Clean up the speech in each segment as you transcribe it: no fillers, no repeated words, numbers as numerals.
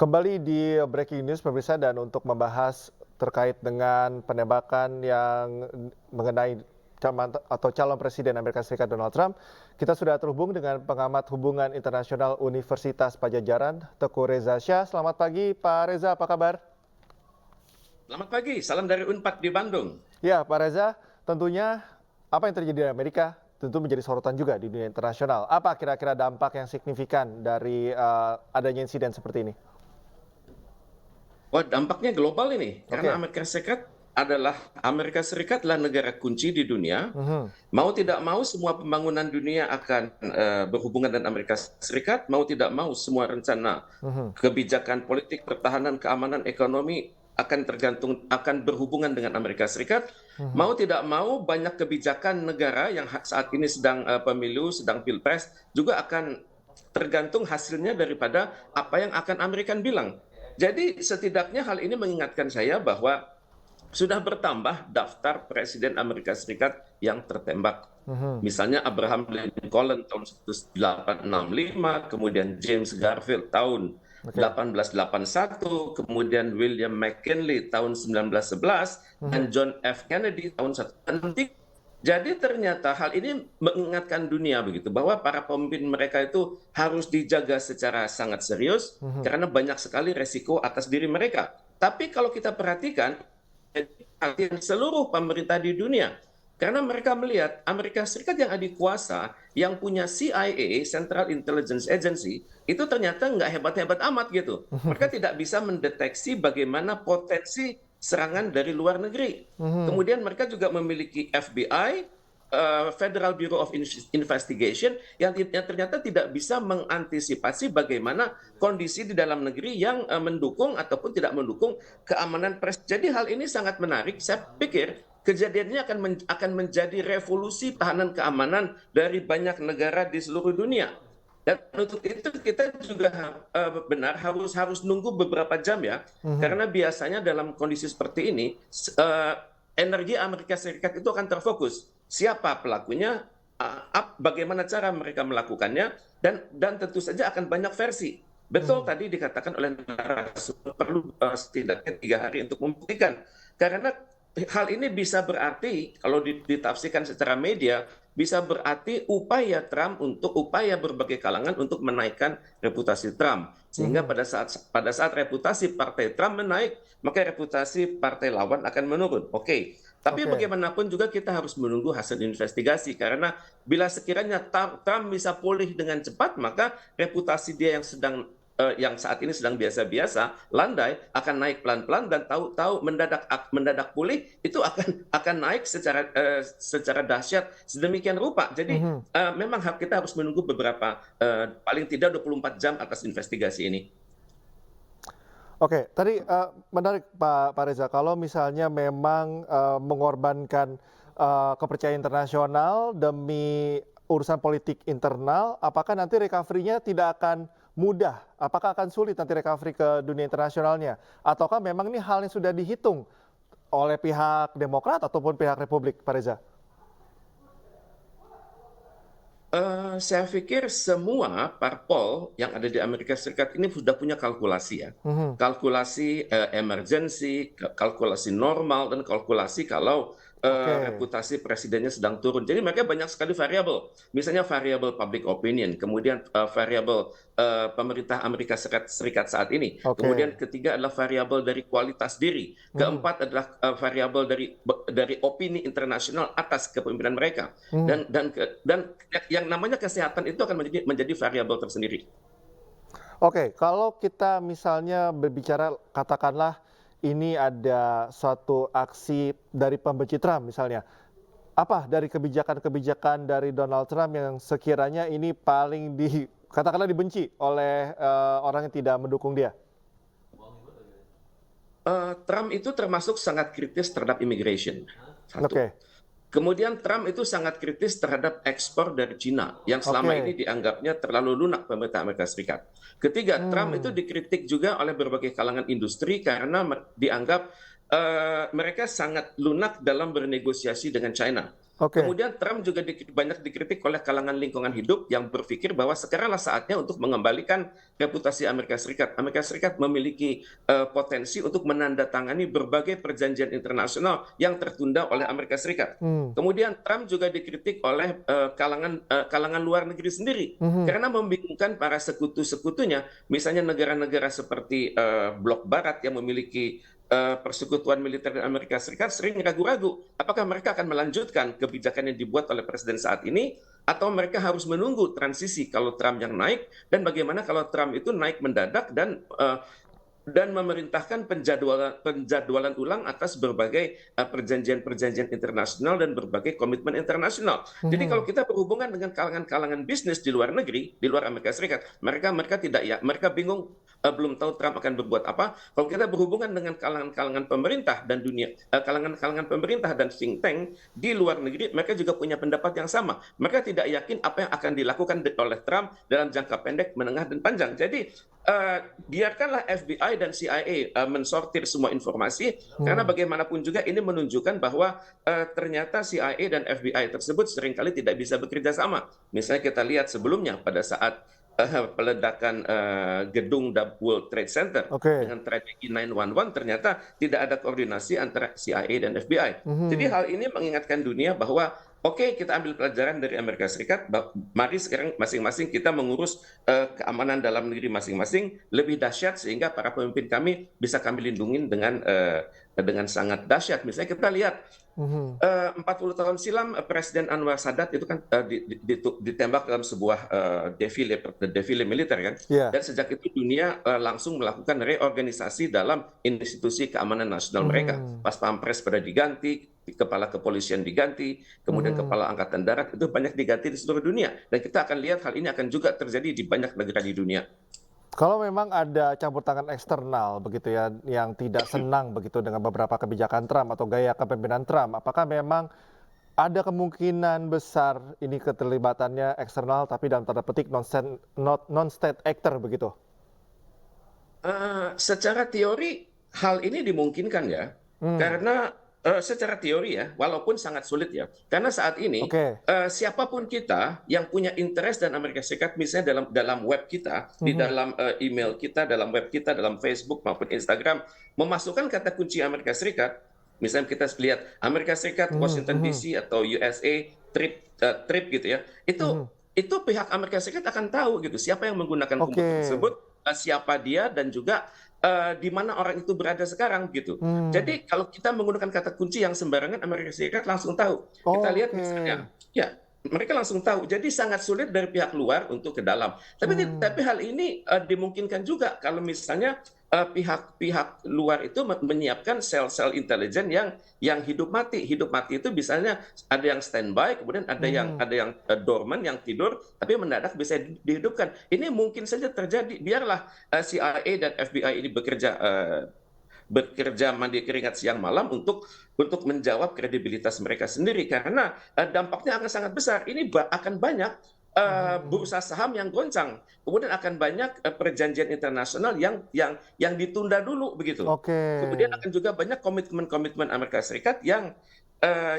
Kembali di Breaking News pemirsa dan untuk membahas terkait dengan penembakan yang mengenai calon presiden Amerika Serikat Donald Trump, kita sudah terhubung dengan pengamat hubungan internasional Universitas Pajajaran, Teguh Reza Shah. Selamat pagi Pak Reza, apa kabar? Selamat pagi, salam dari Unpad di Bandung. Ya Pak Reza, tentunya apa yang terjadi di Amerika tentu menjadi sorotan juga di dunia internasional. Apa kira-kira dampak yang signifikan dari adanya insiden seperti ini? Wah, dampaknya global ini, karena Oke. Amerika Serikat adalah negara kunci di dunia. Mhm. Mau tidak mau, semua pembangunan dunia akan berhubungan dengan Amerika Serikat. Mau tidak mau, semua rencana Mhm. kebijakan politik, pertahanan, keamanan, ekonomi akan berhubungan dengan Amerika Serikat. Mhm. Mau tidak mau, banyak kebijakan negara yang saat ini sedang pemilu, sedang pilpres, juga akan tergantung hasilnya daripada apa yang akan Amerika bilang. Jadi setidaknya hal ini mengingatkan saya bahwa sudah bertambah daftar Presiden Amerika Serikat yang tertembak. Mhm. Misalnya Abraham Lincoln tahun 1865, kemudian James Garfield tahun Oke. 1881, kemudian William McKinley tahun 1911, Mhm. dan John F. Kennedy tahun 1963. Jadi ternyata hal ini mengingatkan dunia begitu bahwa para pemimpin mereka itu harus dijaga secara sangat serius Mhm. karena banyak sekali resiko atas diri mereka. Tapi kalau kita perhatikan perhatian seluruh pemerintah di dunia. Karena mereka melihat Amerika Serikat yang adik kuasa, yang punya CIA, Central Intelligence Agency, itu ternyata nggak hebat-hebat amat gitu. Mereka tidak bisa mendeteksi bagaimana potensi serangan dari luar negeri. Mhm. Kemudian mereka juga memiliki FBI, Federal Bureau of Investigation, yang ternyata tidak bisa mengantisipasi bagaimana kondisi di dalam negeri yang mendukung ataupun tidak mendukung keamanan pers. Jadi hal ini sangat menarik. Saya pikir kejadiannya akan menjadi revolusi tahanan keamanan dari banyak negara di seluruh dunia. Dan untuk itu kita juga benar harus nunggu beberapa jam ya, Mhm. karena biasanya dalam kondisi seperti ini energi Amerika Serikat itu akan terfokus. Siapa pelakunya, bagaimana cara mereka melakukannya, dan tentu saja akan banyak versi. Betul Mhm. tadi dikatakan oleh narasumber perlu setidaknya 3 hari untuk membuktikan. Karena hal ini bisa berarti kalau ditafsirkan secara media bisa berarti upaya berbagai kalangan untuk menaikkan reputasi Trump. Sehingga Mhm. pada saat reputasi partai Trump menaik, maka reputasi partai lawan akan menurun. Oke. Tapi Oke. bagaimanapun juga kita harus menunggu hasil investigasi karena bila sekiranya Trump bisa pulih dengan cepat, maka reputasi dia yang saat ini sedang biasa-biasa landai akan naik pelan-pelan, dan tahu-tahu mendadak pulih itu akan naik secara dahsyat sedemikian rupa. Jadi Mhm. memang kita harus menunggu beberapa paling tidak 24 jam atas investigasi ini. Oke, tadi menarik Pak Reza, kalau misalnya memang mengorbankan kepercayaan internasional demi urusan politik internal, apakah nanti recovery-nya tidak akan mudah? Apakah akan sulit nanti recovery ke dunia internasionalnya? Ataukah memang ini hal yang sudah dihitung oleh pihak Demokrat ataupun pihak Republik, Pak Reza? Saya pikir semua parpol yang ada di Amerika Serikat ini sudah punya kalkulasi ya. Mhm. Kalkulasi emergensi, kalkulasi normal, dan kalkulasi kalau Oke. reputasi presidennya sedang turun. Jadi mereka banyak sekali variabel. Misalnya variabel public opinion, kemudian variabel pemerintah Amerika Serikat saat ini. Kemudian Oke. ketiga adalah variabel dari kualitas diri. Mhm. Keempat adalah variabel dari opini internasional atas kepemimpinan mereka. Mhm. Dan yang namanya kesehatan itu akan menjadi variabel tersendiri. Oke, kalau kita misalnya berbicara, katakanlah ini ada suatu aksi dari pembenci Trump misalnya. Apa dari kebijakan-kebijakan dari Donald Trump yang sekiranya ini paling katakanlah dibenci oleh orang yang tidak mendukung dia? Trump itu termasuk sangat kritis terhadap immigration. Satu. Oke. Kemudian Trump itu sangat kritis terhadap ekspor dari Cina yang selama ini Oke. dianggapnya terlalu lunak pemerintah Amerika Serikat. Ketiga, Trump itu Hmm. dikritik juga oleh berbagai kalangan industri karena dianggap mereka sangat lunak dalam bernegosiasi dengan China. Oke. Kemudian Trump juga banyak dikritik oleh kalangan lingkungan hidup yang berpikir bahwa sekaranglah saatnya untuk mengembalikan reputasi Amerika Serikat. Amerika Serikat memiliki potensi untuk menandatangani berbagai perjanjian internasional yang tertunda oleh Amerika Serikat. Hmm. Kemudian Trump juga dikritik oleh kalangan luar negeri sendiri Mhm. karena membingungkan para sekutu-sekutunya, misalnya negara-negara seperti blok Barat yang memiliki persekutuan militer di Amerika Serikat sering ragu-ragu apakah mereka akan melanjutkan kebijakan yang dibuat oleh presiden saat ini atau mereka harus menunggu transisi kalau Trump yang naik dan bagaimana kalau Trump itu naik mendadak dan memerintahkan penjadwalan ulang atas berbagai perjanjian-perjanjian internasional dan berbagai komitmen internasional. Jadi kalau Mhm. kita berhubungan dengan kalangan-kalangan bisnis di luar negeri, di luar Amerika Serikat, mereka tidak ya, mereka bingung, belum tahu Trump akan berbuat apa. Kalau kita berhubungan dengan kalangan-kalangan pemerintah dan kalangan-kalangan pemerintah dan think tank di luar negeri, mereka juga punya pendapat yang sama. Mereka tidak yakin apa yang akan dilakukan oleh Trump dalam jangka pendek, menengah, dan panjang. Jadi biarkanlah FBI dan CIA mensortir semua informasi karena Hmm. bagaimanapun juga ini menunjukkan bahwa ternyata CIA dan FBI tersebut seringkali tidak bisa bekerja sama. Misalnya kita lihat sebelumnya pada saat peledakan gedung World Trade Center Oke. dengan tragedi 9/11 ternyata tidak ada koordinasi antara CIA dan FBI. Jadi Mhm. hal ini mengingatkan dunia bahwa oke, kita ambil pelajaran dari Amerika Serikat. Mari sekarang masing-masing kita mengurus keamanan dalam negeri masing-masing lebih dahsyat sehingga para pemimpin kami bisa kami lindungi dengan sangat dahsyat. Misalnya kita lihat Mhm. 40 tahun silam Presiden Anwar Sadat itu kan ditembak dalam sebuah defile militer kan. Iya. Dan sejak itu dunia langsung melakukan reorganisasi dalam institusi keamanan nasional mereka. Mhm. Pas Pampres pada diganti, kepala kepolisian diganti, kemudian Mhm. kepala angkatan darat itu banyak diganti di seluruh dunia. Dan kita akan lihat hal ini akan juga terjadi di banyak negara di dunia. Kalau memang ada campur tangan eksternal begitu ya, yang tidak senang begitu dengan beberapa kebijakan Trump atau gaya kepemimpinan Trump, apakah memang ada kemungkinan besar ini keterlibatannya eksternal tapi dalam tanda petik non-state actor begitu? Secara teori hal ini dimungkinkan ya, Hmm. karena secara teori ya, walaupun sangat sulit ya, karena saat ini Oke. siapapun kita yang punya interest dan Amerika Serikat, misalnya dalam web kita, di Mhm. dalam email kita, dalam web kita, dalam Facebook maupun Instagram, memasukkan kata kunci Amerika Serikat, misalnya kita lihat Amerika Serikat, Mhm. Washington Mhm. DC atau USA trip gitu ya, itu Mhm. itu pihak Amerika Serikat akan tahu gitu siapa yang menggunakan Oke. komputer tersebut, siapa dia dan juga di mana orang itu berada sekarang gitu. Hmm. Jadi kalau kita menggunakan kata kunci yang sembarangan Amerika Serikat langsung tahu. Kita lihat Oke. misalnya, ya mereka langsung tahu. Jadi sangat sulit dari pihak luar untuk ke dalam. Tapi Hmm. hal ini dimungkinkan juga kalau misalnya pihak-pihak luar itu menyiapkan sel-sel intelijen yang hidup mati. Hidup mati itu misalnya ada yang standby, kemudian Mhm. ada yang dormant yang tidur, tapi mendadak bisa dihidupkan. Ini mungkin saja terjadi. Biarlah CIA dan FBI ini bekerja mandi keringat siang malam untuk menjawab kredibilitas mereka sendiri karena dampaknya akan sangat besar. Ini akan banyak Mhm. bursa saham yang goncang, kemudian akan banyak perjanjian internasional yang ditunda dulu begitu. Oke. Kemudian akan juga banyak komitmen-komitmen Amerika Serikat eh,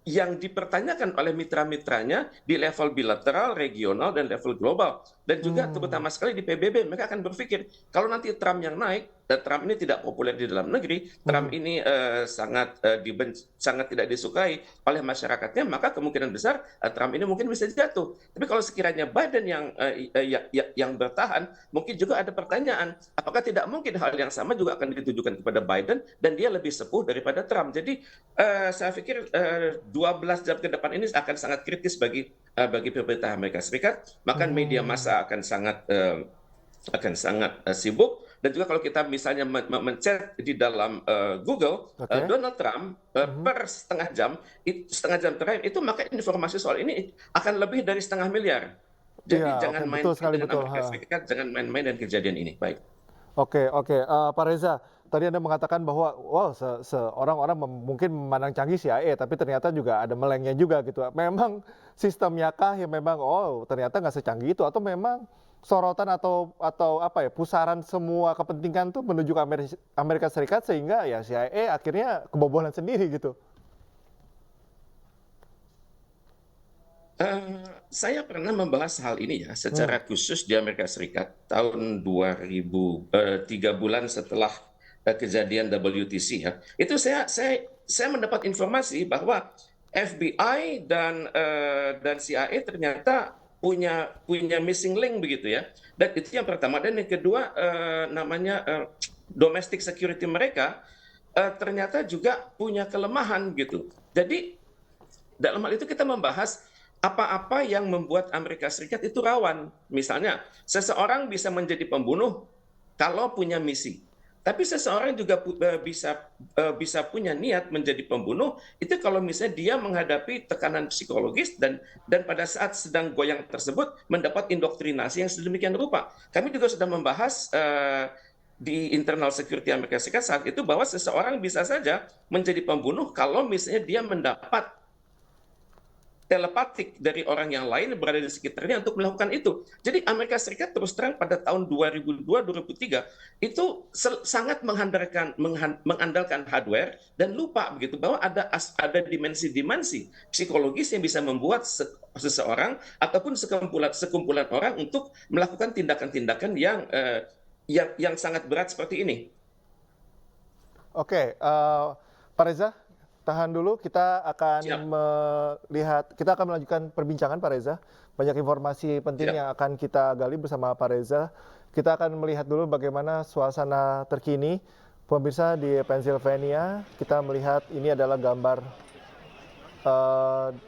yang dipertanyakan oleh mitra-mitranya di level bilateral, regional, dan level global. Dan juga Hmm. terutama sekali di PBB, mereka akan berpikir, kalau nanti Trump yang naik, dan Trump ini tidak populer di dalam negeri, Trump Mhm. ini sangat tidak disukai oleh masyarakatnya, maka kemungkinan besar Trump ini mungkin bisa jatuh. Tapi kalau sekiranya Biden yang bertahan, mungkin juga ada pertanyaan, apakah tidak mungkin hal yang sama juga akan ditujukan kepada Biden, dan dia lebih sepuh daripada Trump. Jadi saya pikir 12 jam ke depan ini akan sangat kritis bagi pemerintah Amerika Serikat. Maka media Mhm. massa akan sangat sibuk dan juga kalau kita misalnya mencet di dalam Google Oke. Donald Trump Mhm. per setengah jam terakhir itu maka informasi soal ini akan lebih dari 500 miliar. Iya, Jadi oke, jangan betul main-main sekali, dengan betul, Amerika heeh. Serikat, jangan main-main dengan kejadian ini. Baik. Oke, oke, Pak Reza, tadi Anda mengatakan bahwa, wow, orang-orang mungkin memandang canggih CIA, tapi ternyata juga ada melengnya juga gitu. Memang sistemnya kah yang memang, oh ternyata nggak secanggih itu, atau memang sorotan atau apa ya, pusaran semua kepentingan tuh menuju ke Amerika Serikat sehingga ya CIA akhirnya kebobolan sendiri gitu. Saya pernah membahas hal ini ya Hmm. secara khusus di Amerika Serikat tahun 2000, 3 bulan setelah kejadian WTC ya. Itu saya mendapat informasi bahwa FBI dan CIA ternyata punya missing link begitu ya. Dan itu yang pertama, dan yang kedua namanya domestic security mereka ternyata juga punya kelemahan gitu. Jadi dalam hal itu kita membahas apa-apa yang membuat Amerika Serikat itu rawan. Misalnya, seseorang bisa menjadi pembunuh kalau punya misi. Tapi seseorang juga bisa punya niat menjadi pembunuh itu kalau misalnya dia menghadapi tekanan psikologis dan pada saat sedang goyang tersebut mendapat indoktrinasi yang sedemikian rupa. Kami juga sudah membahas di internal security Amerika Serikat saat itu bahwa seseorang bisa saja menjadi pembunuh kalau misalnya dia mendapat telepatik dari orang yang lain berada di sekitarnya untuk melakukan itu. Jadi Amerika Serikat terus terang pada tahun 2002-2003 itu sangat mengandalkan hardware dan lupa begitu bahwa ada dimensi-dimensi psikologis yang bisa membuat seseorang ataupun sekumpulan orang untuk melakukan tindakan-tindakan yang sangat berat seperti ini. Oke, Pak Reza, tahan dulu. Siap, Kita akan melanjutkan perbincangan, Pak Reza. Banyak informasi penting siap. yang akan kita gali bersama Pak Reza. Kita akan melihat dulu bagaimana suasana terkini. Pemirsa di Pennsylvania, kita melihat ini adalah gambar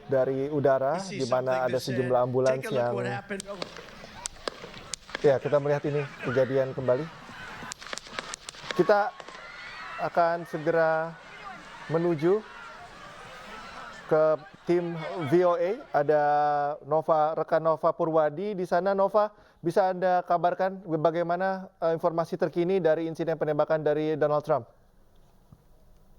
dari udara, di mana ada sejumlah ambulans yang, ya kita melihat ini kejadian kembali. Kita akan segera menuju ke tim VOA. Ada rekan Nova Purwadi di sana. Nova, bisa Anda kabarkan bagaimana informasi terkini dari insiden penembakan dari Donald Trump?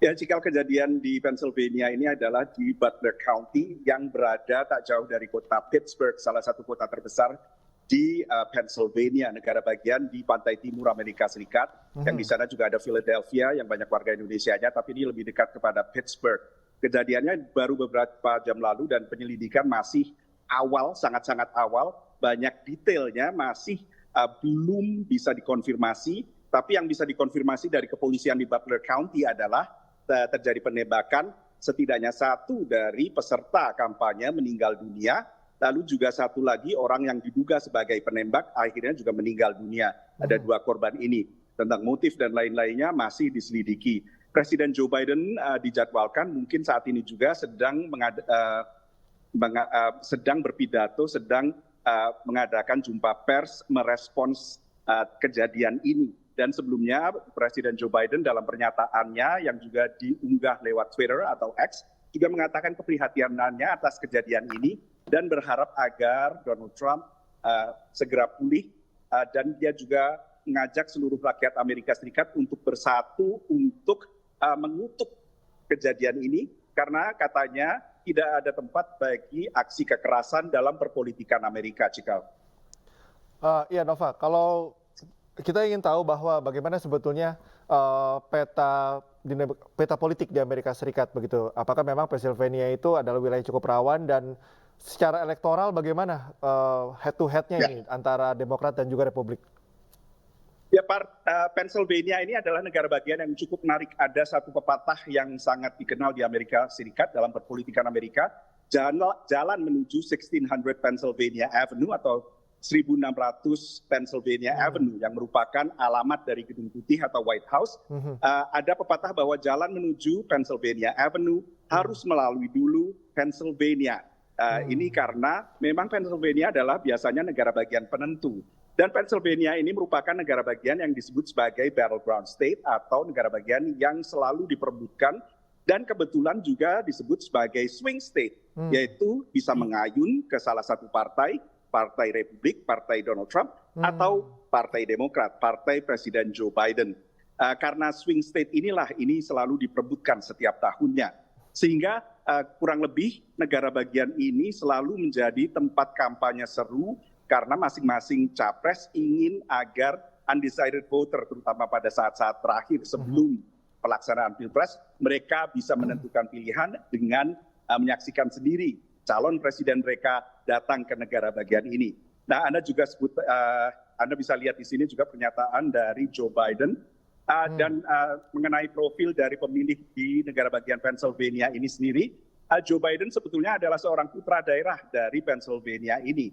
Ya, jika kejadian di Pennsylvania ini adalah di Butler County yang berada tak jauh dari kota Pittsburgh, salah satu kota terbesar di Pennsylvania, negara bagian di pantai timur Amerika Serikat. Yang di sana juga ada Philadelphia yang banyak warga Indonesianya, tapi ini lebih dekat kepada Pittsburgh. Kejadiannya baru beberapa jam lalu dan penyelidikan masih awal, sangat-sangat awal. Banyak detailnya masih belum bisa dikonfirmasi, tapi yang bisa dikonfirmasi dari kepolisian di Butler County adalah terjadi penembakan, setidaknya satu dari peserta kampanye meninggal dunia. Lalu juga satu lagi orang yang diduga sebagai penembak akhirnya juga meninggal dunia. Ada 2 korban ini. Tentang motif dan lain-lainnya masih diselidiki. Presiden Joe Biden dijadwalkan mungkin saat ini juga sedang berpidato, sedang mengadakan jumpa pers merespons kejadian ini. Dan sebelumnya Presiden Joe Biden dalam pernyataannya yang juga diunggah lewat Twitter atau X juga mengatakan keprihatinannya atas kejadian ini dan berharap agar Donald Trump segera pulih dan dia juga mengajak seluruh rakyat Amerika Serikat untuk bersatu untuk mengutuk kejadian ini karena katanya tidak ada tempat bagi aksi kekerasan dalam perpolitikan Amerika, Cikal. Iya Nova, kalau kita ingin tahu bahwa bagaimana sebetulnya peta politik di Amerika Serikat begitu. Apakah memang Pennsylvania itu adalah wilayah cukup rawan dan secara elektoral bagaimana head to head-nya ini antara Demokrat dan juga Republik? Ya, Pennsylvania ini adalah negara bagian yang cukup menarik. Ada satu pepatah yang sangat dikenal di Amerika Serikat dalam perpolitikan Amerika. Jalan menuju 1600 Pennsylvania Avenue atau 1600 Pennsylvania Avenue yang merupakan alamat dari Gedung Putih atau White House. Ada pepatah bahwa jalan menuju Pennsylvania Avenue harus melalui dulu Pennsylvania. Ini karena memang Pennsylvania adalah biasanya negara bagian penentu. Dan Pennsylvania ini merupakan negara bagian yang disebut sebagai battleground state atau negara bagian yang selalu diperebutkan dan kebetulan juga disebut sebagai swing state, yaitu bisa mengayun ke salah satu partai Republik, partai Donald Trump, atau partai Demokrat, partai Presiden Joe Biden. Karena swing state inilah ini selalu diperebutkan setiap tahunnya. Sehingga kurang lebih negara bagian ini selalu menjadi tempat kampanye seru karena masing-masing capres ingin agar undecided voter, terutama pada saat-saat terakhir sebelum pelaksanaan pilpres, mereka bisa menentukan pilihan dengan menyaksikan sendiri calon presiden mereka datang ke negara bagian ini. Nah, Anda bisa lihat di sini juga pernyataan dari Joe Biden dan mengenai profil dari pemilih di negara bagian Pennsylvania ini sendiri. Joe Biden sebetulnya adalah seorang putra daerah dari Pennsylvania ini,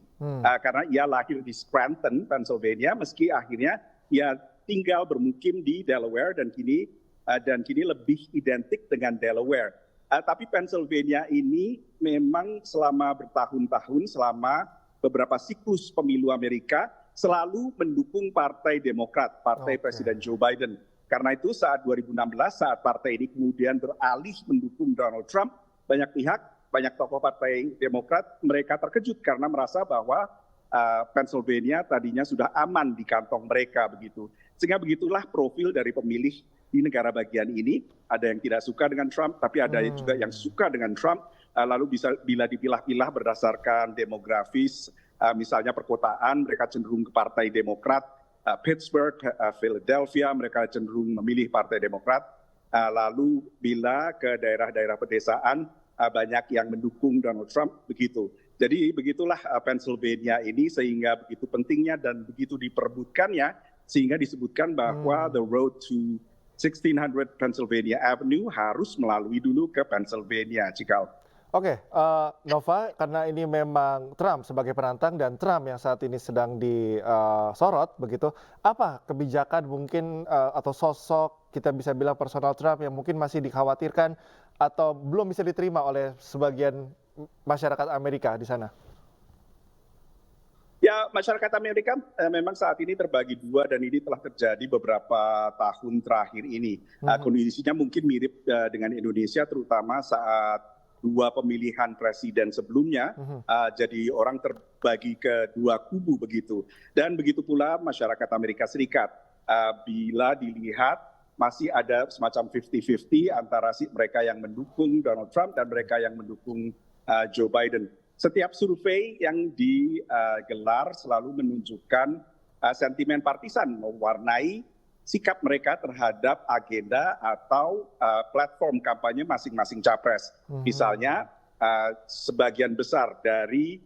karena ia lahir di Scranton, Pennsylvania, meski akhirnya ia tinggal bermukim di Delaware dan kini lebih identik dengan Delaware. Tapi Pennsylvania ini memang selama bertahun-tahun, selama beberapa siklus pemilu Amerika, selalu mendukung Partai Demokrat, Partai Presiden Joe Biden. Karena itu saat 2016, saat partai ini kemudian beralih mendukung Donald Trump, banyak tokoh Partai Demokrat, mereka terkejut karena merasa bahwa Pennsylvania tadinya sudah aman di kantong mereka begitu. Sehingga begitulah profil dari pemilih di negara bagian ini. Ada yang tidak suka dengan Trump, tapi ada juga yang suka dengan Trump. Lalu bila dipilah-pilah berdasarkan demografis, misalnya perkotaan, mereka cenderung ke Partai Demokrat. Pittsburgh, Philadelphia, mereka cenderung memilih Partai Demokrat. Lalu bila ke daerah-daerah pedesaan, banyak yang mendukung Donald Trump, begitu. Jadi begitulah Pennsylvania ini, sehingga begitu pentingnya dan begitu diperebutkannya, sehingga disebutkan bahwa the road to 1600 Pennsylvania Avenue harus melalui dulu ke Pennsylvania, Cikal. Oke, Nova, karena ini memang Trump sebagai penantang dan Trump yang saat ini sedang disorot, begitu, apa kebijakan mungkin atau sosok kita bisa bilang personal Trump yang mungkin masih dikhawatirkan atau belum bisa diterima oleh sebagian masyarakat Amerika di sana? Ya, masyarakat Amerika memang saat ini terbagi dua dan ini telah terjadi beberapa tahun terakhir ini. Kondisinya mungkin mirip dengan Indonesia, terutama saat dua pemilihan presiden sebelumnya, jadi orang terbagi ke dua kubu begitu. Dan begitu pula masyarakat Amerika Serikat. Bila dilihat masih ada semacam 50-50 antara mereka yang mendukung Donald Trump dan mereka yang mendukung Joe Biden. Setiap survei yang digelar selalu menunjukkan sentimen partisan mewarnai sikap mereka terhadap agenda atau platform kampanye masing-masing capres. Misalnya, sebagian besar dari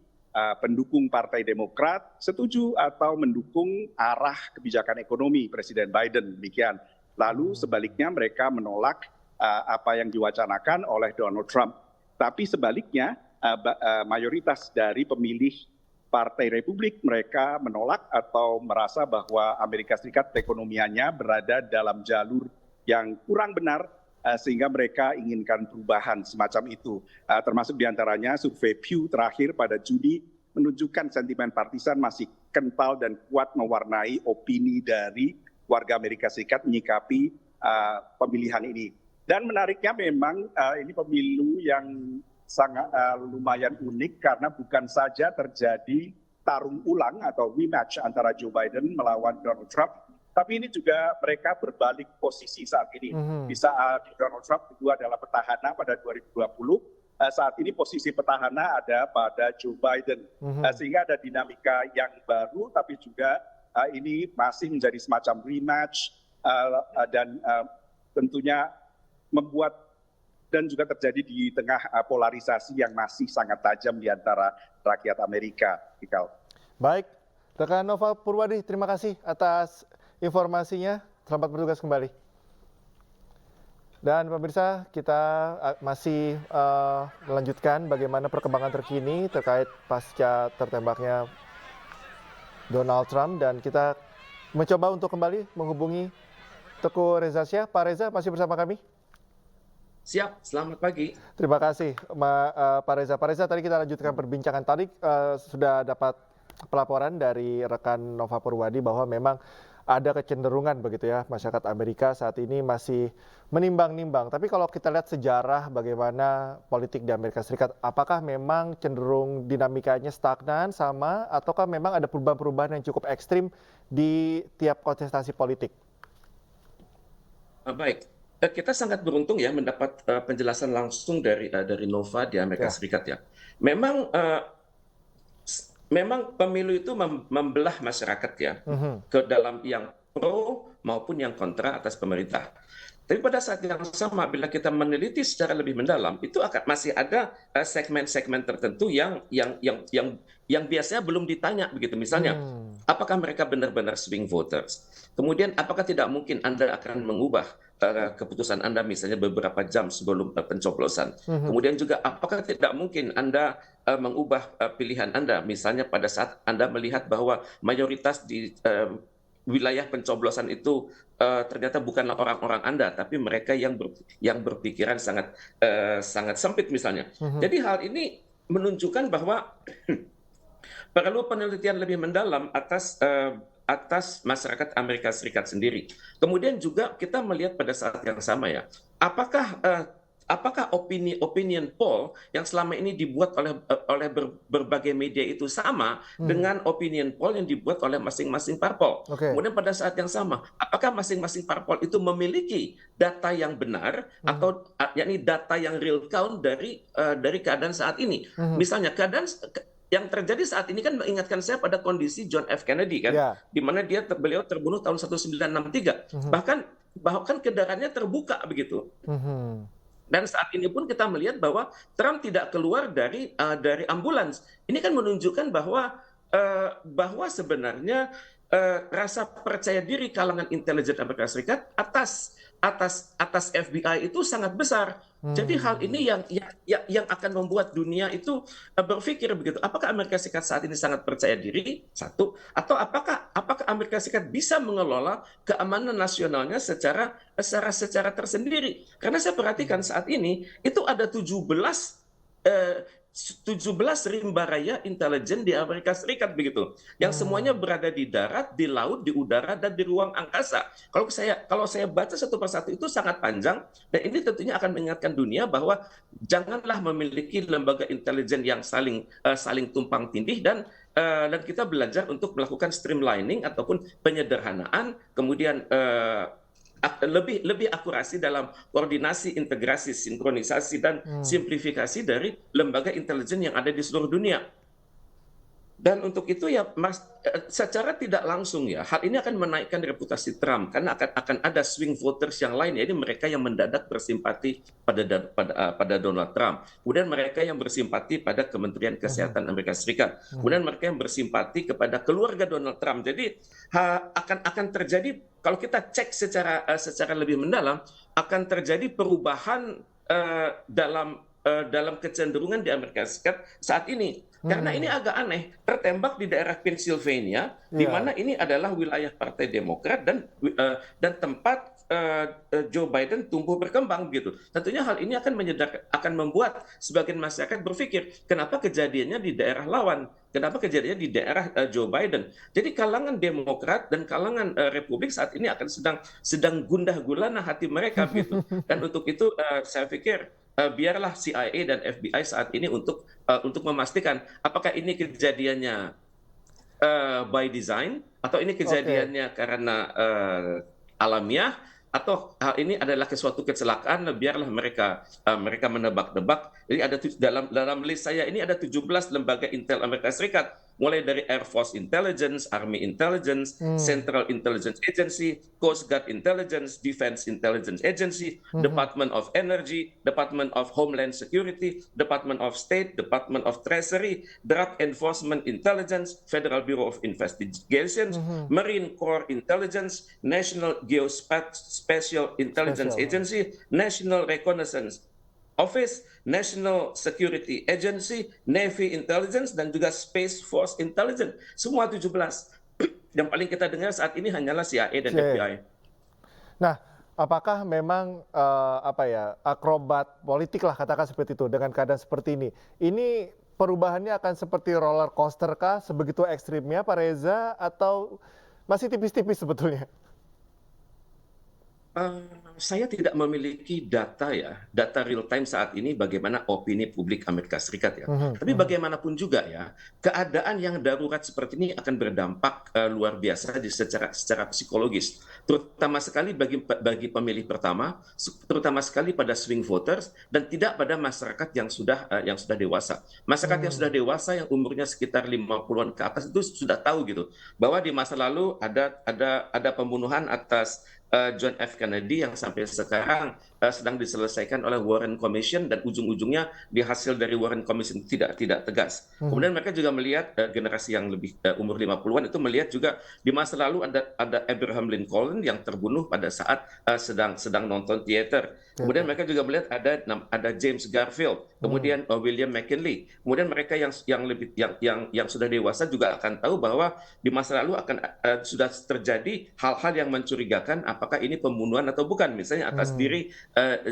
pendukung Partai Demokrat setuju atau mendukung arah kebijakan ekonomi Presiden Biden, demikian. Lalu sebaliknya mereka menolak apa yang diwacanakan oleh Donald Trump. Tapi sebaliknya, mayoritas dari pemilih Partai Republik mereka menolak atau merasa bahwa Amerika Serikat perekonomiannya berada dalam jalur yang kurang benar, sehingga mereka inginkan perubahan semacam itu. Termasuk diantaranya survei Pew terakhir pada Juni menunjukkan sentimen partisan masih kental dan kuat mewarnai opini dari warga Amerika Serikat menyikapi pemilihan ini. Dan menariknya memang ini pemilu yang sangat lumayan unik karena bukan saja terjadi tarung ulang atau rematch antara Joe Biden melawan Donald Trump, tapi ini juga mereka berbalik posisi saat ini. Di saat Donald Trump itu adalah petahana pada 2020, saat ini posisi petahana ada pada Joe Biden. Sehingga ada dinamika yang baru, tapi juga ini masih menjadi semacam rematch dan tentunya membuat dan juga terjadi di tengah polarisasi yang masih sangat tajam di antara rakyat Amerika. Baik, rekan Nova Purwadi, terima kasih atas informasinya. Selamat bertugas kembali. Dan pemirsa, kita masih melanjutkan bagaimana perkembangan terkini terkait pasca tertembaknya Donald Trump. Dan kita mencoba untuk kembali menghubungi Teguh Reza Syah. Pak Reza masih bersama kami? Siap, selamat pagi. Terima kasih Pak Reza. Pak Reza, tadi kita lanjutkan perbincangan tadi, sudah dapat pelaporan dari rekan Nova Purwadi bahwa memang ada kecenderungan begitu ya, masyarakat Amerika saat ini masih menimbang-nimbang. Tapi kalau kita lihat sejarah bagaimana politik di Amerika Serikat, apakah memang cenderung dinamikanya stagnan sama, ataukah memang ada perubahan-perubahan yang cukup ekstrim di tiap kontestasi politik? Baik. Kita sangat beruntung ya mendapat penjelasan langsung dari Nova di Amerika Serikat ya. Memang pemilu itu membelah masyarakat ya ke dalam yang pro maupun yang kontra atas pemerintah. Tapi pada saat yang sama, bila kita meneliti secara lebih mendalam, itu akan masih ada segmen-segmen tertentu yang biasanya belum ditanya begitu. Misalnya, Hmm. apakah mereka benar-benar swing voters? Kemudian, apakah tidak mungkin Anda akan mengubah keputusan Anda misalnya beberapa jam sebelum pencoblosan? Mhm. Kemudian juga, apakah tidak mungkin Anda mengubah pilihan Anda, misalnya pada saat Anda melihat bahwa mayoritas di wilayah pencoblosan itu ternyata bukanlah orang-orang Anda, tapi mereka yang berpikiran sangat sempit misalnya. Mhm. Jadi hal ini menunjukkan bahwa perlu penelitian lebih mendalam atas masyarakat Amerika Serikat sendiri. Kemudian juga kita melihat pada saat yang sama ya, apakah opinion poll yang selama ini dibuat oleh berbagai media itu sama Hmm. dengan opinion poll yang dibuat oleh masing-masing parpol. Oke. Kemudian pada saat yang sama, apakah masing-masing parpol itu memiliki data yang benar Mhm. atau yakni data yang real count dari keadaan saat ini. Mhm. Misalnya keadaan yang terjadi saat ini kan mengingatkan saya pada kondisi John F. Kennedy kan, Ya. di mana beliau terbunuh tahun 1963. Mhm. Bahkan kendaranya terbuka begitu. Mhm. Dan saat ini pun kita melihat bahwa Trump tidak keluar dari ambulans. Ini kan menunjukkan bahwa sebenarnya rasa percaya diri kalangan intelijen Amerika Serikat atas FBI itu sangat besar. Jadi hal Hmm. ini yang akan membuat dunia itu berpikir begitu. Apakah Amerika Serikat saat ini sangat percaya diri? Satu, atau apakah Amerika Serikat bisa mengelola keamanan nasionalnya secara tersendiri? Karena saya perhatikan saat ini itu ada 17 rimba raya intelijen di Amerika Serikat begitu, yang semuanya Hmm. berada di darat, di laut, di udara, dan di ruang angkasa. Kalau saya baca satu persatu itu sangat panjang, dan ini tentunya akan mengingatkan dunia bahwa janganlah memiliki lembaga intelijen yang saling tumpang tindih, dan kita belajar untuk melakukan streamlining ataupun penyederhanaan, kemudian lebih akurasi dalam koordinasi, integrasi, sinkronisasi, dan Hmm. simplifikasi dari lembaga intelijen yang ada di seluruh dunia. Dan untuk itu ya, secara tidak langsung ya, hal ini akan menaikkan reputasi Trump karena akan ada swing voters yang lain, yaitu mereka yang mendadak bersimpati pada Donald Trump. Kemudian mereka yang bersimpati pada Kementerian Mhm. Kesehatan Amerika Serikat. Mhm. Kemudian mereka yang bersimpati kepada keluarga Donald Trump. Jadi akan terjadi, kalau kita cek secara lebih mendalam, akan terjadi perubahan dalam kecenderungan di Amerika Serikat saat ini. Karena ini Hmm. agak aneh, tertembak di daerah Pennsylvania, di Iya. mana ini adalah wilayah Partai Demokrat dan tempat Joe Biden tumbuh berkembang gitu. Tentunya hal ini akan membuat sebagian masyarakat berpikir, kenapa kejadiannya di daerah lawan? Kenapa kejadiannya di daerah Joe Biden? Jadi kalangan Demokrat dan kalangan Republik saat ini akan sedang gundah gulana hati mereka gitu. Dan untuk itu saya pikir biarlah CIA dan FBI saat ini untuk memastikan apakah ini kejadiannya by design atau ini Oke. kejadiannya karena alamiah atau hal ini adalah suatu kecelakaan. Biarlah mereka menebak-nebak. Jadi dalam list saya ini ada 17 lembaga intel Amerika Serikat, mulai dari Air Force Intelligence, Army Intelligence, Hmm. Central Intelligence Agency, Coast Guard Intelligence, Defense Intelligence Agency, Mhm. Department of Energy, Department of Homeland Security, Department of State, Department of Treasury, Drug Enforcement Intelligence, Federal Bureau of Investigations, Mhm. Marine Corps Intelligence, National Geospatial Intelligence Spesial. Agency, National Reconnaissance Office, National Security Agency, Navy Intelligence, dan juga Space Force Intelligence. Semua 17. Yang paling kita dengar saat ini hanyalah CIA dan CIA. FBI. Nah, apakah memang apa ya, akrobat politik lah katakan seperti itu dengan keadaan seperti ini? Ini perubahannya akan seperti roller coaster kah, sebegitu ekstrimnya Pak Reza, atau masih tipis-tipis sebetulnya? Saya tidak memiliki data real time saat ini bagaimana opini publik Amerika Serikat ya. Mhm. Tapi Mhm. bagaimanapun juga ya, keadaan yang darurat seperti ini akan berdampak luar biasa secara psikologis, terutama sekali bagi pemilih pertama, terutama sekali pada swing voters dan tidak pada masyarakat yang sudah dewasa. Masyarakat yang sudah Hmm. dewasa yang umurnya sekitar 50-an ke atas itu sudah tahu gitu bahwa di masa lalu ada pembunuhan atas John F. Kennedy yang sampai sekarang sedang diselesaikan oleh Warren Commission dan ujung-ujungnya di hasil dari Warren Commission tidak tegas. Kemudian mereka juga melihat generasi yang lebih umur 50-an itu melihat juga di masa lalu ada Abraham Lincoln yang terbunuh pada saat sedang nonton teater. Kemudian mereka juga melihat ada James Garfield, kemudian William McKinley. Kemudian mereka yang sudah dewasa juga akan tahu bahwa di masa lalu sudah terjadi hal-hal yang mencurigakan apakah ini pembunuhan atau bukan. Misalnya atas diri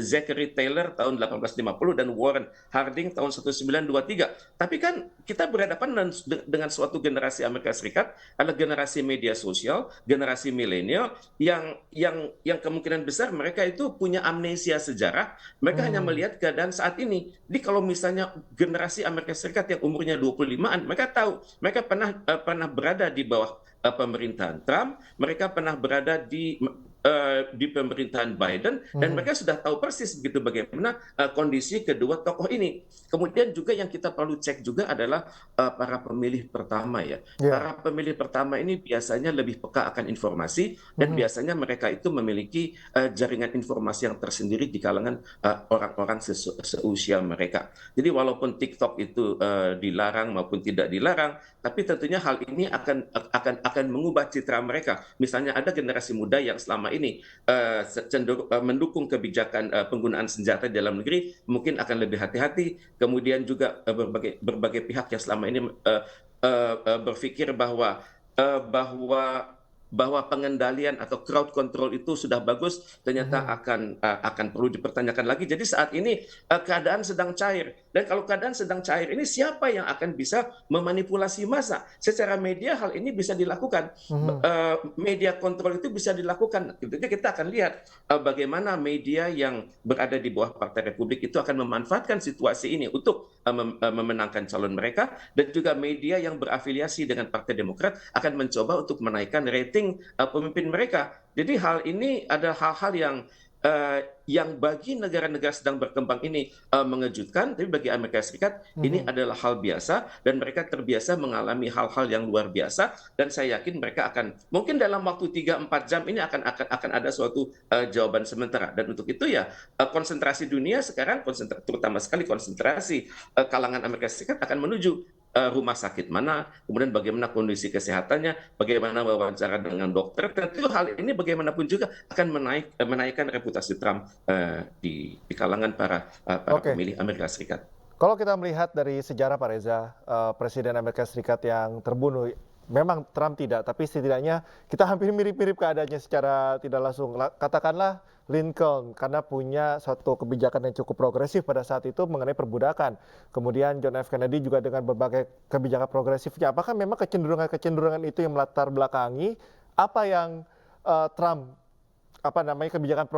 Zachary Taylor tahun 1850 dan Warren Harding tahun 1923. Tapi kan kita berhadapan dengan suatu generasi Amerika Serikat, adalah generasi media sosial, generasi milenial yang kemungkinan besar mereka itu punya amnesia sejarah. Mereka hanya melihat keadaan saat ini. Jadi kalau misalnya generasi Amerika Serikat yang umurnya 25-an, mereka tahu, mereka pernah berada di bawah pemerintahan Trump, mereka pernah berada di pemerintahan Biden, dan mereka sudah tahu persis begitu bagaimana kondisi kedua tokoh ini. Kemudian juga yang kita perlu cek juga adalah para pemilih pertama ya. Para pemilih pertama ini biasanya lebih peka akan informasi dan biasanya mereka itu memiliki jaringan informasi yang tersendiri di kalangan orang-orang seusia mereka. Jadi walaupun TikTok itu dilarang maupun tidak dilarang, tapi tentunya hal ini akan mengubah citra mereka. Misalnya ada generasi muda yang selama ini cenderung mendukung kebijakan penggunaan senjata di dalam negeri, mungkin akan lebih hati-hati. Kemudian juga berbagai pihak yang selama ini berpikir bahwa pengendalian atau crowd control itu sudah bagus, ternyata akan perlu dipertanyakan lagi. Jadi saat ini keadaan sedang cair. Dan kalau keadaan sedang cair ini, siapa yang akan bisa memanipulasi massa? Secara media hal ini bisa dilakukan. Media kontrol itu bisa dilakukan. Jadi kita akan lihat bagaimana media yang berada di bawah Partai Republik itu akan memanfaatkan situasi ini untuk memenangkan calon mereka, dan juga media yang berafiliasi dengan Partai Demokrat akan mencoba untuk menaikkan rating pemimpin mereka. Jadi hal ini ada hal-hal yang bagi negara-negara sedang berkembang ini mengejutkan, tapi bagi Amerika Serikat ini adalah hal biasa, dan mereka terbiasa mengalami hal-hal yang luar biasa, dan saya yakin mereka akan mungkin dalam waktu 3-4 jam ini akan ada suatu jawaban sementara. Dan untuk itu ya konsentrasi dunia sekarang, terutama sekali konsentrasi kalangan Amerika Serikat akan menuju rumah sakit mana, kemudian bagaimana kondisi kesehatannya, bagaimana wawancara dengan dokter. Tentu hal ini bagaimanapun juga akan menaikkan reputasi Trump di kalangan para pemilih Amerika Serikat. Kalau kita melihat dari sejarah Pak Reza, Presiden Amerika Serikat yang terbunuh, memang Trump tidak, tapi setidaknya kita hampir mirip-mirip keadaannya secara tidak langsung. Katakanlah Lincoln, karena punya suatu kebijakan yang cukup progresif pada saat itu mengenai perbudakan. Kemudian John F. Kennedy juga dengan berbagai kebijakan progresifnya. Apakah memang kecenderungan itu yang melatar belakangi apa yang Trump, kebijakan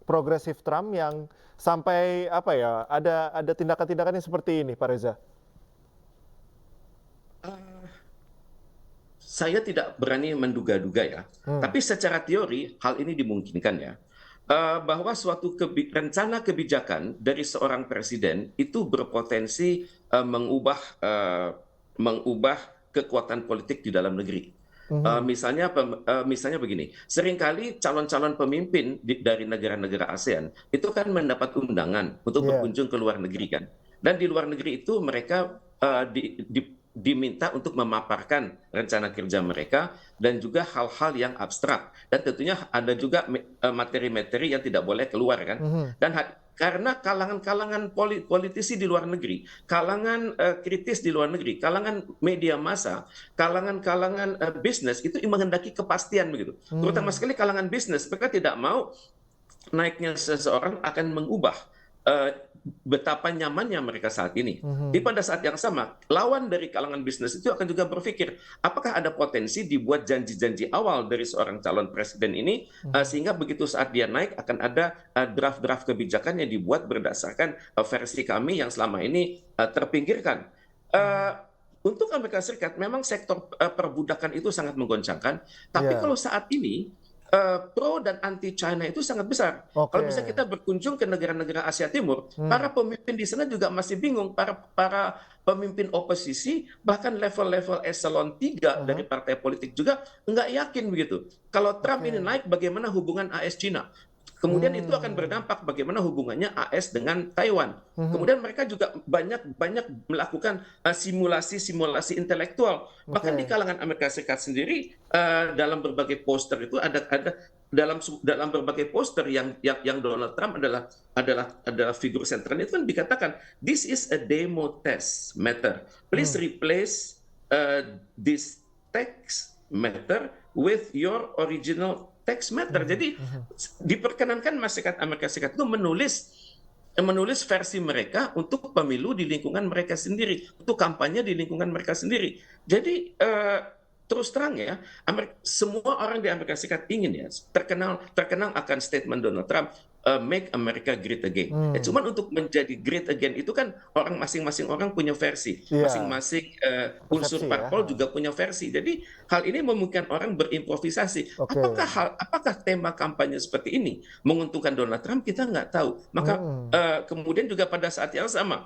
progresif Trump yang sampai ada tindakan-tindakan yang seperti ini, Pak Reza? Saya tidak berani menduga-duga ya, tapi secara teori hal ini dimungkinkan ya, bahwa suatu rencana kebijakan dari seorang presiden itu berpotensi mengubah kekuatan politik di dalam negeri. Misalnya begini, seringkali calon-calon pemimpin dari negara-negara ASEAN itu kan mendapat undangan untuk berkunjung ke luar negeri kan, dan di luar negeri itu mereka diminta untuk memaparkan rencana kerja mereka dan juga hal-hal yang abstrak, dan tentunya ada juga materi-materi yang tidak boleh keluar kan. Dan karena kalangan-kalangan politisi di luar negeri, kalangan kritis di luar negeri, kalangan media massa, kalangan bisnis itu menghendaki kepastian begitu. Terutama sekali kalangan bisnis, mereka tidak mau naiknya seseorang akan mengubah betapa nyamannya mereka saat ini. Di pada saat yang sama, lawan dari kalangan bisnis itu akan juga berpikir, apakah ada potensi dibuat janji-janji awal dari seorang calon presiden ini, sehingga begitu saat dia naik akan ada draft-draft kebijakan yang dibuat berdasarkan versi kami yang selama ini terpinggirkan. Untuk Amerika Serikat, memang sektor perbudakan itu sangat menggoncangkan, tapi kalau saat ini pro dan anti China itu sangat besar. Kalau Oke. misalnya kita berkunjung ke negara-negara Asia Timur, Hmm. para pemimpin di sana juga masih bingung. Para pemimpin oposisi, bahkan level-level eselon 3 dari partai politik juga nggak yakin begitu. Kalau Trump ini Oke. naik, bagaimana hubungan AS-China? Kemudian itu akan Hmm. berdampak bagaimana hubungannya AS dengan Taiwan. Mhm. Kemudian mereka juga banyak melakukan simulasi intelektual. Bahkan di Oke. kalangan Amerika Serikat sendiri, dalam berbagai poster itu ada dalam berbagai poster yang Donald Trump adalah figur sentral itu kan dikatakan this is a demo test matter. Please replace this text matter with your original text matter. Jadi diperkenankan masyarakat Amerika Serikat itu menulis versi mereka untuk pemilu di lingkungan mereka sendiri, untuk kampanye di lingkungan mereka sendiri. Jadi terus terang ya, semua orang di Amerika Serikat ingin ya terkenal akan statement Donald Trump, make America great again. Cuman untuk menjadi great again itu kan masing-masing orang punya versi, Iya. masing-masing unsur Persepsi ya. parpol juga punya versi. Jadi hal ini memungkinkan orang berimprovisasi. Oke. Apakah tema kampanye seperti ini menguntungkan Donald Trump? Kita nggak tahu. Maka kemudian juga pada saat yang sama,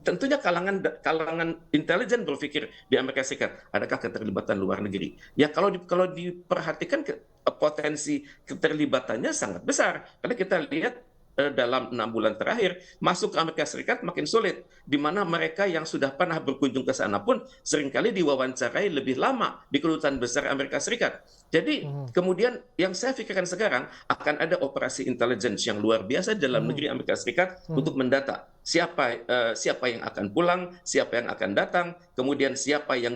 tentunya kalangan intelijen berpikir di Amerika Serikat, adakah keterlibatan luar negeri? Ya kalau diperhatikan potensi keterlibatannya sangat besar. Karena kita lihat dalam 6 bulan terakhir masuk ke Amerika Serikat makin sulit, di mana mereka yang sudah pernah berkunjung ke sana pun seringkali diwawancarai lebih lama di kedutaan besar Amerika Serikat. Jadi kemudian yang saya pikirkan sekarang akan ada operasi intelligence yang luar biasa dalam negeri Amerika Serikat untuk mendata siapa yang akan pulang, siapa yang akan datang, kemudian siapa yang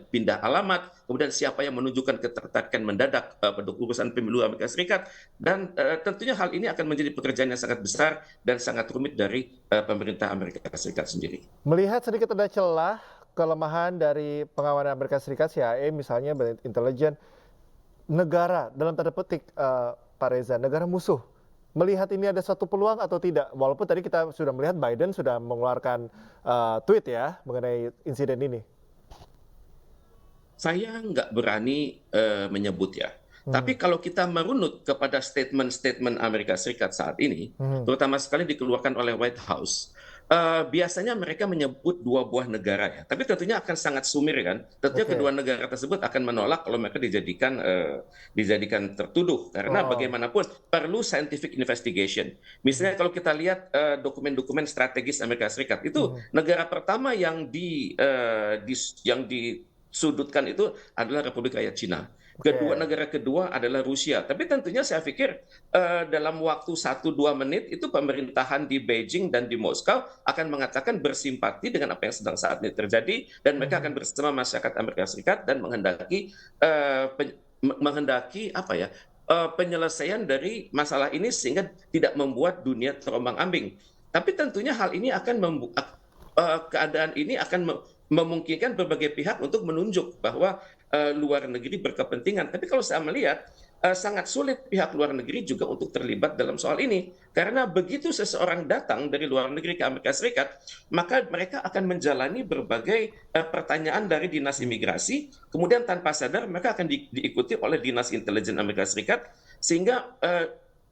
pindah alamat, kemudian siapa yang menunjukkan ketertarikan mendadak pada urusan pemilu Amerika Serikat, dan tentunya hal ini akan menjadi pekerjaan yang sangat besar dan sangat rumit dari pemerintah Amerika Serikat sendiri. Melihat sedikit ada celah kelemahan dari pengawalan Amerika Serikat, CIA misalnya, intelijen, negara dalam tanda petik, Pak Reza, negara musuh, melihat ini ada suatu peluang atau tidak? Walaupun tadi kita sudah melihat Biden sudah mengeluarkan tweet ya mengenai insiden ini. Saya nggak berani menyebut ya. Tapi kalau kita merunut kepada statement-statement Amerika Serikat saat ini, terutama sekali dikeluarkan oleh White House, biasanya mereka menyebut 2 buah negara ya. Tapi tentunya akan sangat sumir kan. Tentunya kedua negara tersebut akan menolak kalau mereka dijadikan tertuduh. Karena bagaimanapun perlu scientific investigation. Misalnya kalau kita lihat dokumen-dokumen strategis Amerika Serikat, itu negara pertama yang disudutkan itu adalah Republik Rakyat Cina. Negara kedua adalah Rusia. Tapi tentunya saya pikir dalam waktu 1-2 menit itu pemerintahan di Beijing dan di Moskow akan mengatakan bersimpati dengan apa yang sedang saat ini terjadi, dan mereka akan bersama masyarakat Amerika Serikat dan menghendaki penyelesaian dari masalah ini sehingga tidak membuat dunia terombang-ambing. Tapi tentunya hal ini akan keadaan ini akan memungkinkan berbagai pihak untuk menunjuk bahwa luar negeri berkepentingan. Tapi kalau saya melihat sangat sulit pihak luar negeri juga untuk terlibat dalam soal ini. Karena begitu seseorang datang dari luar negeri ke Amerika Serikat, maka mereka akan menjalani berbagai pertanyaan dari dinas imigrasi, kemudian tanpa sadar mereka akan diikuti oleh dinas intelijen Amerika Serikat, sehingga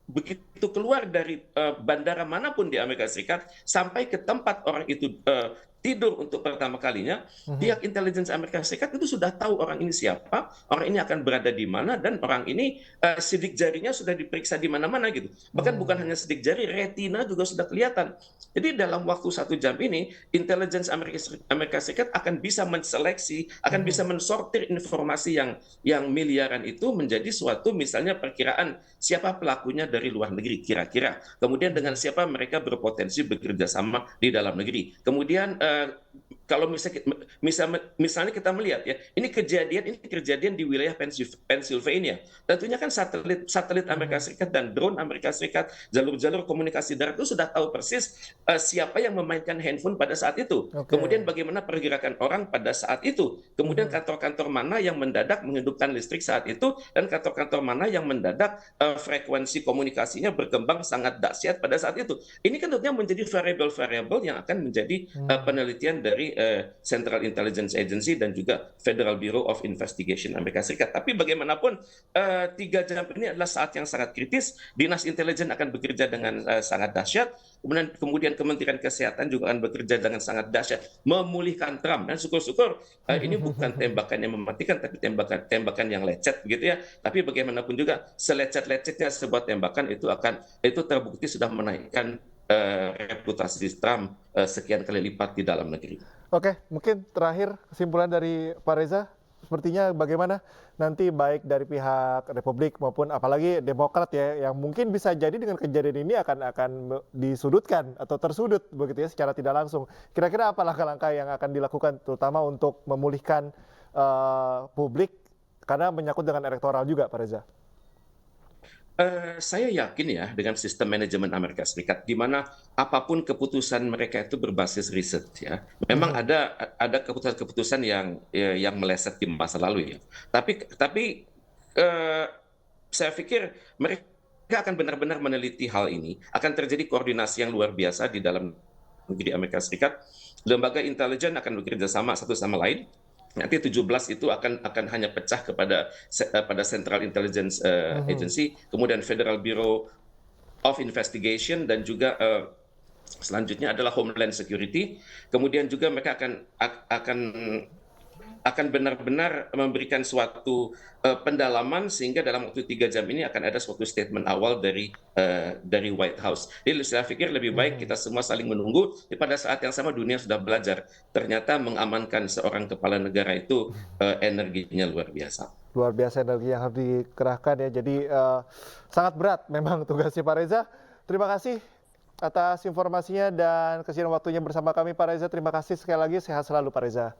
begitu keluar dari bandara manapun di Amerika Serikat sampai ke tempat orang itu tidur untuk pertama kalinya, pihak intelijen Amerika Serikat itu sudah tahu orang ini siapa, orang ini akan berada di mana, dan orang ini sidik jarinya sudah diperiksa di mana-mana gitu. Bahkan bukan hanya sidik jari, retina juga sudah kelihatan. Jadi dalam waktu 1 jam ini, intelijen Amerika Serikat akan bisa menseleksi, akan bisa mensortir informasi yang miliaran itu menjadi suatu misalnya perkiraan siapa pelakunya dari luar negeri kira-kira. Kemudian dengan siapa mereka berpotensi bekerja sama di dalam negeri. Kemudian kalau misalnya kita melihat ya, ini kejadian di wilayah Pennsylvania. Tentunya kan satelit Amerika Serikat dan drone Amerika Serikat, jalur-jalur komunikasi darat itu sudah tahu persis siapa yang memainkan handphone pada saat itu. Kemudian bagaimana pergerakan orang pada saat itu. Kemudian kantor-kantor mana yang mendadak menghidupkan listrik saat itu, dan kantor-kantor mana yang mendadak frekuensi komunikasinya berkembang sangat dahsyat pada saat itu. Ini kan tentunya menjadi variabel-variabel yang akan menjadi penelitian dari Central Intelligence Agency dan juga Federal Bureau of Investigation Amerika Serikat. Tapi bagaimanapun 3 jam ini adalah saat yang sangat kritis. Dinas intelijen akan bekerja dengan sangat dahsyat. Kemudian Kementerian Kesehatan juga akan bekerja dengan sangat dahsyat memulihkan Trump. Dan syukur-syukur ini bukan tembakan yang mematikan, tapi tembakan yang lecet, begitu ya. Tapi bagaimanapun juga selecet-lecetnya sebuah tembakan itu terbukti sudah menaikkan reputasi Trump sekian kali lipat di dalam negeri. Oke, mungkin terakhir kesimpulan dari Pak Reza, sepertinya bagaimana nanti baik dari pihak Republik maupun apalagi Demokrat ya, yang mungkin bisa jadi dengan kejadian ini akan disudutkan atau tersudut begitu ya secara tidak langsung. Kira-kira apa langkah-langkah yang akan dilakukan terutama untuk memulihkan publik karena menyangkut dengan elektoral juga, Pak Reza? Saya yakin ya dengan sistem manajemen Amerika Serikat, di mana apapun keputusan mereka itu berbasis riset ya. Memang ada keputusan-keputusan yang meleset di masa lalu ya. Tapi saya pikir mereka akan benar-benar meneliti hal ini. Akan terjadi koordinasi yang luar biasa di dalam negeri Amerika Serikat. Lembaga intelijen akan bekerja sama satu sama lain. Nanti 17 itu akan hanya pecah pada Central Intelligence Agency, kemudian Federal Bureau of Investigation, dan juga selanjutnya adalah Homeland Security. Kemudian juga mereka akan benar-benar memberikan suatu pendalaman sehingga dalam waktu 3 jam ini akan ada suatu statement awal dari White House. Jadi saya pikir lebih baik kita semua saling menunggu. Pada saat yang sama dunia sudah belajar. Ternyata mengamankan seorang kepala negara itu energinya luar biasa. Luar biasa energi yang harus dikerahkan ya. Jadi sangat berat memang tugasnya Pak Reza. Terima kasih atas informasinya dan kesediaan waktunya bersama kami Pak Reza. Terima kasih sekali lagi. Sehat selalu Pak Reza.